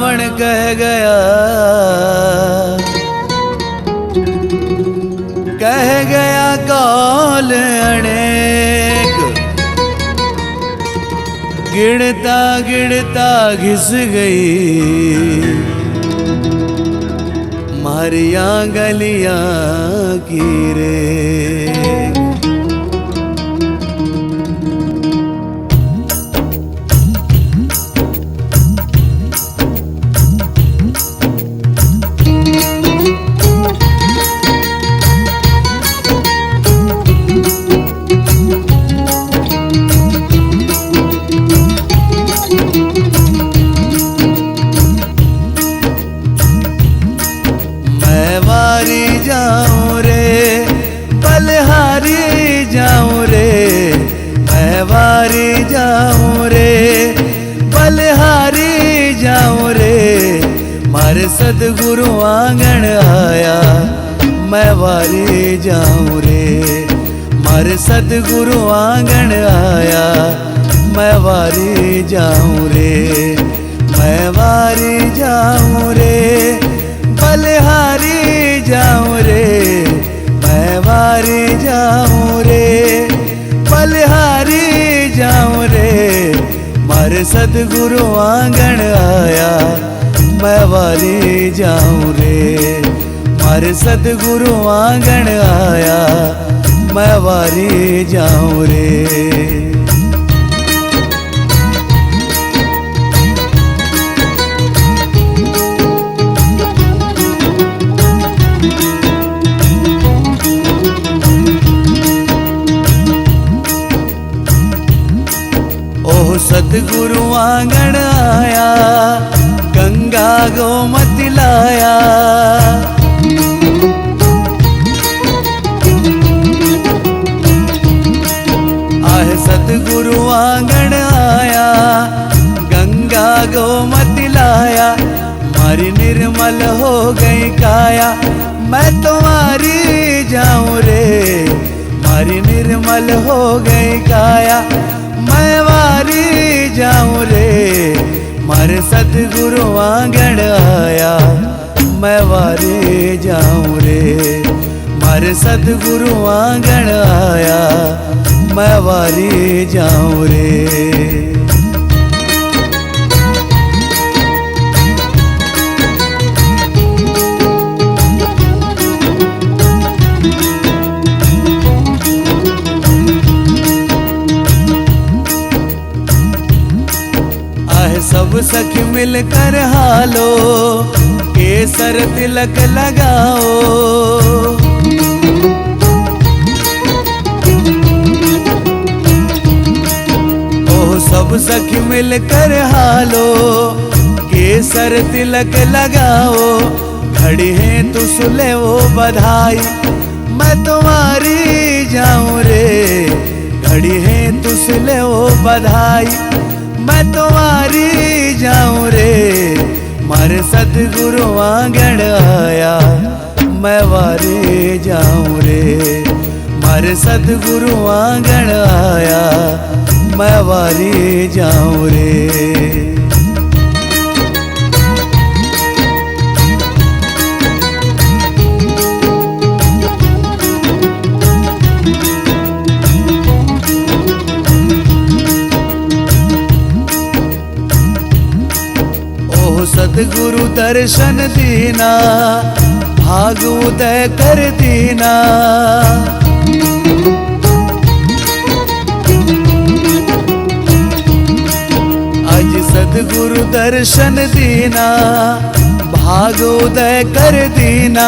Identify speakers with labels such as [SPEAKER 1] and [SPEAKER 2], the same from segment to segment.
[SPEAKER 1] रावण कह गया, कह गया कौल अनेक, गिनता गिनता घिस गई मारिया गलियां की रे। वारी जाऊं रे बलिहारी जाऊं रे, मैं वारी जाऊं रे बलिहारी जाऊं रे। मारे सदगुरु आंगन आया, मैं वारी जाऊं रे। मारे सदगुरु आंगन आया, मैं वारी जाऊं रे। मैं वारी जाऊं रे बलिहारी जाऊं रे, मैं वारी जाऊं रे बलिहारी जाऊं रे। मारे सदगुरु आंगन आया, मैं वारी जाऊं रे। मारे सदगुरु आंगन आया, मैं वारी जाऊं रे। ओह सतगुरु आंगन आया, गंगा गोमती लाया। आह सतगुरु आंगन आया, गंगा गोमती लाया। मारी निर्मल हो गई काया, मैं तुम्हारी जाऊं रे। मारी निर्मल हो गई काया, मैं वारी जाऊं रे। मारे सतगुरु आंगन आया, मैं वारी जाऊं रे। मारे सतगुरु आंगन आया, मैं वारी जाऊं रे। सब सखी मिलकर हालो, केसर तिलक लगाओ। ओह सब सखी मिलकर हालो, केसर तिलक लगाओ। घड़ी है तो सुले वो बधाई, मैं तुम्हारी जाऊं रे। घड़ी है तो सुले वो बधाई, मैं तुम्हारी जाऊं रे। मारे सतगुरु आंगन आया, मैं वारी जाऊं रे। मारे सतगुरु आंगन आया, मैं वारी जाऊं रे। सतगुरु दर्शन दीना, भाग उदय कर दीना। आज सतगुरु दर्शन दीना, भाग उदय कर दीना।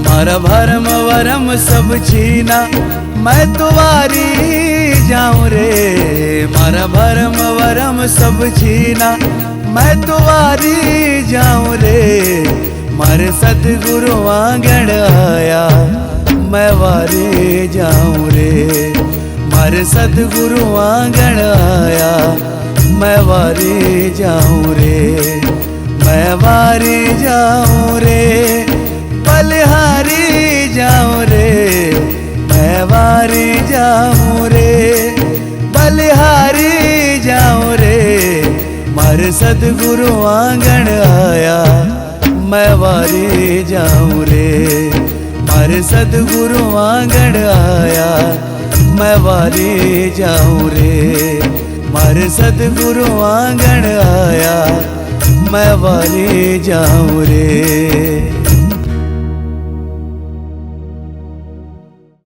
[SPEAKER 1] मारा भरम वरम सब छीना, मैं तुम्हारी जाऊं रे। मारा भरम वरम सब छीना, मैं तुम्हारी जाऊं रे। मारे सतगुरु आंगन आया, मैं वारी जाऊं रे। मारे सतगुरु आंगन आया, मैं वारी जाऊं रे। मैं वारी जाऊं रे बलिहारी जाऊं रे। मैं वारी जाऊं रे बलिहारी जाऊं रे। मारे सदगुरु आंगन आया, मैं वारे जाऊं रे। मारे सदगुरु आंगन आया, मैं वारे जाऊं रे। मारे सदगुरु आंगन आया, मैं वारे जाऊं रे।